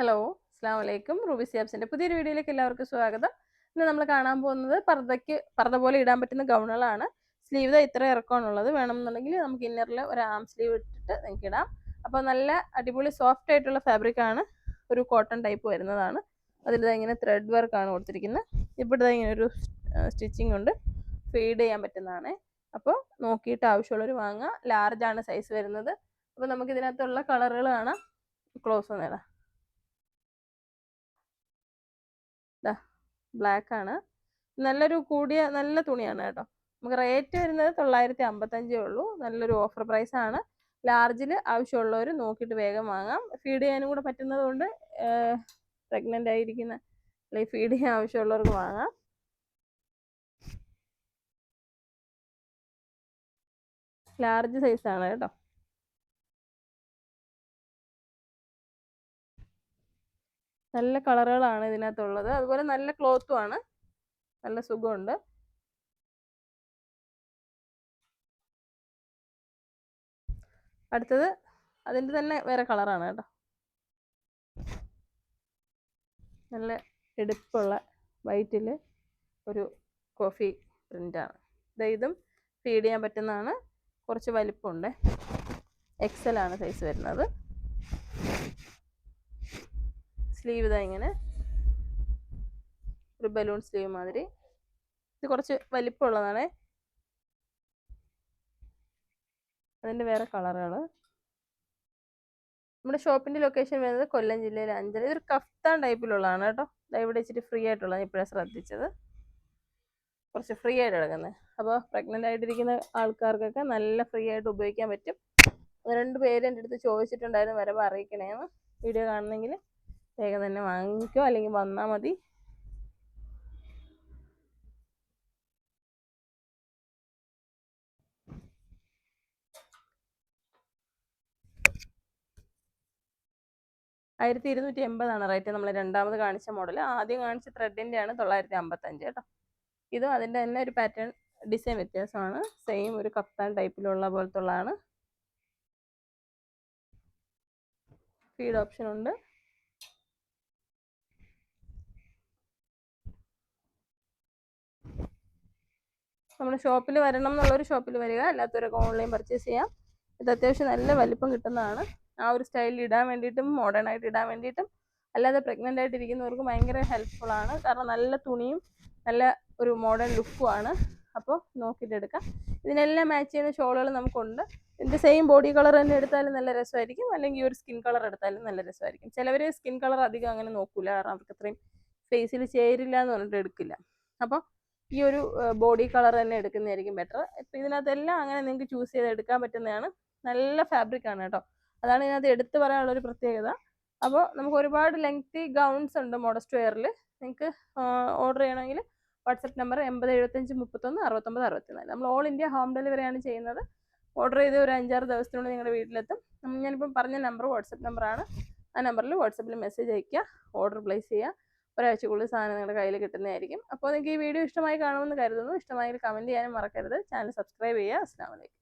Hello, അസ്സലാമു അലൈക്കും. Ruby സിയാബ്സിന്റെ പുതിയൊരു വീഡിയോയിലേക്ക് എല്ലാവർക്കും സ്വാഗതം. ഇന്ന് നമ്മൾ കാണാൻ പോകുന്നത് പർദ്ദ പോലെ ഇടാൻ പറ്റുന്ന ഗൗണുകളാണ്. സ്ലീവ് ഇത്ര ഇറക്കമാണുള്ളത്. വേണമെന്നുണ്ടെങ്കിൽ നമുക്ക് ഇന്നറിൽ ഒരു ആം സ്ലീവ് ഇട്ടിട്ട് നിങ്ങൾക്ക് ഇടാം. അപ്പോൾ നല്ല അടിപൊളി സോഫ്റ്റ് ആയിട്ടുള്ള ഫാബ്രിക് ആണ്. ഒരു കോട്ടൺ ടൈപ്പ് വരുന്നതാണ്. അതിൽ ഇങ്ങനെ ത്രെഡ് വർക്ക് ആണ് കൊടുത്തിരിക്കുന്നത്. ഇവിടെ ഇങ്ങനെ ഒരു സ്റ്റിച്ചിങ് ഉണ്ട്. ഫീഡ് ചെയ്യാൻ പറ്റുന്നതാണ്. അപ്പോൾ നോക്കിയിട്ട് ആവശ്യമുള്ളവർ വാങ്ങുക. ലാർജ് ആണ് സൈസ് വരുന്നത്. അപ്പോൾ നമുക്ക് ഇതിനകത്തുള്ള കളറുകൾ കാണാം. ക്ലോസ് നേടാം. ബ്ലാക്ക് ആണ്. നല്ലൊരു കൂടിയ നല്ല തുണിയാണ് കേട്ടോ. നമുക്ക് റേറ്റ് വരുന്നത് 955 ഉള്ളൂ. നല്ലൊരു ഓഫർ പ്രൈസ് ആണ്. ലാർജിൽ ആവശ്യമുള്ളവർ നോക്കിയിട്ട് വേഗം വാങ്ങാം. ഫീഡ് ചെയ്യാനും കൂടെ പറ്റുന്നത് കൊണ്ട് പ്രഗ്നൻ്റ് ആയിരിക്കുന്ന അല്ലെങ്കിൽ ഫീഡ് ചെയ്യാൻ ആവശ്യമുള്ളവർക്ക് വാങ്ങാം. ലാർജ് സൈസാണ് കേട്ടോ. നല്ല കളറുകളാണ് ഇതിനകത്തുള്ളത്. അതുപോലെ നല്ല ക്ലോത്തും ആണ്. നല്ല സുഖമുണ്ട്. അടുത്തത് അതിൻ്റെ തന്നെ വേറെ കളറാണ് കേട്ടോ. നല്ല എടുപ്പുള്ള വൈറ്റിൽ ഒരു കോഫി പ്രിൻ്റാണ്. ഇതും ഫീഡ് ചെയ്യാൻ പറ്റുന്നതാണ്. കുറച്ച് വലിപ്പമുണ്ട്. എക്സൽ ആണ് സൈസ് വരുന്നത്. സ്ലീവ് ഇങ്ങനെ ഒരു ബലൂൺ സ്ലീവ് മാതിരി. ഇത് കുറച്ച് വലിപ്പമുള്ളതാണ്. അതിൻ്റെ വേറെ കളറുകൾ. നമ്മുടെ ഷോപ്പിൻ്റെ ലൊക്കേഷൻ വരുന്നത് കൊല്ലം ജില്ലയിലെ അഞ്ചൽ. ഇതൊരു കഫ്താൻ ടൈപ്പിലുള്ളതാണ് കേട്ടോ. ഇവിടെ ഇച്ചിരി ഫ്രീ ആയിട്ടുള്ളതാണ്. ഇപ്പോഴാണ് ശ്രദ്ധിച്ചത്. കുറച്ച് ഫ്രീ ആയിട്ട് കിടക്കുന്നത്. അപ്പോൾ പ്രഗ്നൻ്റ് ആയിട്ടിരിക്കുന്ന ആൾക്കാർക്കൊക്കെ നല്ല ഫ്രീ ആയിട്ട് ഉപയോഗിക്കാൻ പറ്റും. 2 പേര് എൻ്റെ അടുത്ത് ചോദിച്ചിട്ടുണ്ടായിരുന്നു വരവ് അറിയിക്കണേന്ന്. വീഡിയോ കാണുന്നെങ്കിൽ വേഗം തന്നെ വാങ്ങിക്കോ, അല്ലെങ്കിൽ വന്നാൽ മതി. $1280 റേറ്റ്. നമ്മൾ രണ്ടാമത് കാണിച്ച മോഡൽ. ആദ്യം കാണിച്ച ത്രെഡിൻ്റെ ആണ് 955 കേട്ടോ. ഇതും അതിൻ്റെ തന്നെ ഒരു പാറ്റേൺ ഡിസൈൻ വ്യത്യാസമാണ്. സെയിം ഒരു കഫ്താൻ ടൈപ്പിലുള്ള പോലത്തുള്ളതാണ്. ഫീഡ് ഓപ്ഷൻ ഉണ്ട്. നമ്മുടെ ഷോപ്പിൽ വരണം എന്നുള്ളൊരു ഷോപ്പിൽ വരിക, അല്ലാത്തവരൊക്കെ ഓൺലൈൻ പർച്ചേസ് ചെയ്യാം. ഇത് അത്യാവശ്യം നല്ല വലിപ്പം കിട്ടുന്നതാണ്. ആ ഒരു സ്റ്റൈലിൽ ഇടാൻ വേണ്ടിയിട്ടും മോഡേൺ ആയിട്ട് ഇടാൻ വേണ്ടിയിട്ടും അല്ലാതെ പ്രഗ്നൻ്റ് ആയിട്ടിരിക്കുന്നവർക്ക് ഭയങ്കര ഹെൽപ്ഫുൾ ആണ്. കാരണം നല്ല തുണിയും നല്ല ഒരു മോഡേൺ ലുക്കുമാണ്. അപ്പോൾ നോക്കിയിട്ട് എടുക്കാം. ഇതിനെല്ലാം മാച്ച് ചെയ്യുന്ന ഷോളുകൾ നമുക്കുണ്ട്. ഇതിൻ്റെ സെയിം ബോഡി കളർ തന്നെ എടുത്താലും നല്ല രസമായിരിക്കും, അല്ലെങ്കിൽ ഒരു സ്കിൻ കളർ എടുത്താലും നല്ല രസമായിരിക്കും. ചിലവർ സ്കിൻ കളർ അധികം അങ്ങനെ നോക്കൂല, കാരണം അവർക്ക് അത്രയും ഫേസിൽ ചേരില്ല എന്ന് പറഞ്ഞിട്ട് എടുക്കില്ല. അപ്പോൾ ഈ ഒരു ബോഡി കളർ തന്നെ എടുക്കുന്നതായിരിക്കും ബെറ്റർ. ഇപ്പം ഇതിനകത്തെല്ലാം അങ്ങനെ നിങ്ങൾക്ക് ചൂസ് ചെയ്ത് എടുക്കാൻ പറ്റുന്നതാണ്. നല്ല ഫാബ്രിക് ആണ് കേട്ടോ. അതാണ് ഇതിനകത്ത് എടുത്തു പറയാനുള്ളൊരു പ്രത്യേകത. അപ്പോൾ നമുക്ക് ഒരുപാട് ലെങ്തി ഗൗൺസ് ഉണ്ട് മോഡസ്റ്റ് വെയറിൽ. നിങ്ങൾക്ക് ഓർഡർ ചെയ്യണമെങ്കിൽ വാട്സപ്പ് നമ്പർ 8075316964. നമ്മൾ ഓൾ ഇന്ത്യ ഹോം ഡെലിവറിയാണ് ചെയ്യുന്നത്. ഓർഡർ ചെയ്ത് ഒരു 5-6 ദിവസത്തിനുള്ളിൽ നിങ്ങളുടെ വീട്ടിലെത്തും. ഞാനിപ്പം പറഞ്ഞ നമ്പർ വാട്സപ്പ് നമ്പറാണ്. ആ നമ്പറിൽ വാട്സപ്പിൽ മെസ്സേജ് അയയ്ക്കുക, ഓർഡർ പ്ലേസ് ചെയ്യുക. ഒരാഴ്ചക്കുള്ളിൽ സാധനം നിങ്ങളുടെ കയ്യിൽ കിട്ടുന്നതായിരിക്കും. അപ്പോൾ നിങ്ങൾക്ക് ഈ വീഡിയോ ഇഷ്ടമായി കാണുമെന്ന് കരുതുന്നു. ഇഷ്ടമായെങ്കിൽ കമൻറ്റ് ചെയ്യാനും മറക്കരുത്. ചാനൽ സബ്സ്ക്രൈബ് ചെയ്യുക. അസ്സലാമു അലൈക്കും.